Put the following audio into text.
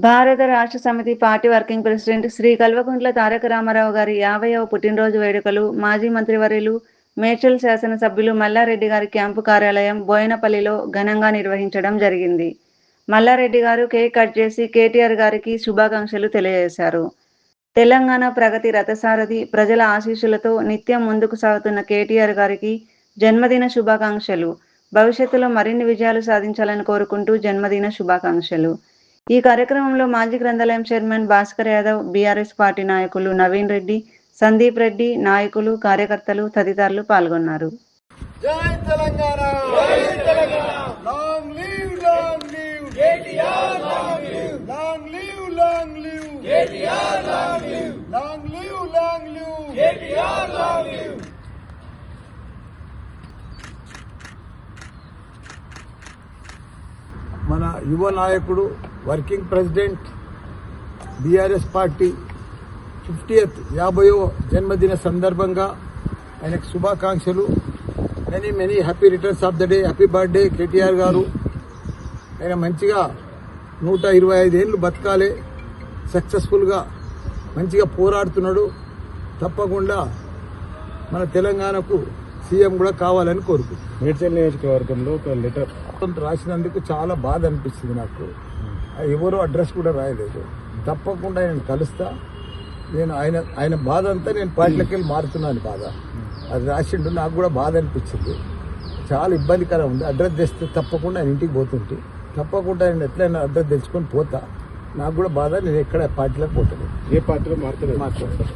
భారత Rashtra Samithi party working president Shri Kalvakuntla Taraka Rama Rao గారి 50వ పుట్టినరోజు వేడుకలు మాజీ మంత్రివర్యులు మేడ్చల్ శాసనసభ్యులు మల్లారెడ్డి గారి క్యాంపు కార్యాలయం బోయినపల్లిలో ఘనంగా నిర్వహించడం జరిగింది. మల్లారెడ్డి గారు కేక్ కట్ చేసి కేటీఆర్ గారికి శుభాకాంక్షలు తెలియజేశారు. తెలంగాణ ప్రగతి రథసారథి, ప్రజల ఆశీస్సులతో నిత్యం ముందుకు సాగుతున్న కేటీఆర్ గారికి జన్మదిన శుభాకాంక్షలు. భవిష్యత్తులో మరిన్ని విజయాలు సాధించాలని కోరుకుంటూ జన్మదిన శుభాకాంక్షలు. ఈ కార్యక్రమంలో మాజీ గ్రంథాలయం chairman Bhaskar Yadav, BRS party నాయకులు నవీన్ రెడ్డి, సందీప్ రెడ్డి, నాయకులు, కార్యకర్తలు తదితరులు పాల్గొన్నారు. జై తెలంగాణ, జై Telangana, long live KTR, long live KTR, long live KTR, long live. మన యువ నాయకుడు, వర్కింగ్ ప్రెసిడెంట్, బీఆర్ఎస్ పార్టీ 50వ జన్మదిన సందర్భంగా ఆయనకు శుభాకాంక్షలు. Many happy returns of the day. Happy birthday KTR గారు. ఆయన మంచిగా 125 ఏళ్ళు బతకాలి, సక్సెస్ఫుల్గా మంచిగా పోరాడుతున్నాడు. తప్పకుండా మన తెలంగాణకు సీఎం కూడా కావాలని కోరుకుంటున్నాను. మేడ్చల్ నియోజకవర్గంలో ఒక లెటర్ రాసినందుకు చాలా బాధ అనిపిస్తుంది నాకు. ఎవరో అడ్రస్ కూడా రాయలేదు. తప్పకుండా ఆయన కలుస్తా. నేను ఆయన బాధ అంతా నేను పార్టీలకి వెళ్ళి మారుతున్నాను. బాధ అది రాసిండు. నాకు కూడా బాధ అనిపించింది. చాలా ఇబ్బందికరం ఉంది. అడ్రస్ తెస్తే తప్పకుండా ఆయన ఇంటికి పోతుంటే తప్పకుండా ఆయన ఎట్లయినా అడ్రస్ తెచ్చుకొని పోతా. నాకు కూడా బాధ. నేను ఎక్కడ పార్టీలకు పోతాను. ఏ పార్టీలో మాట్లాడలేదు.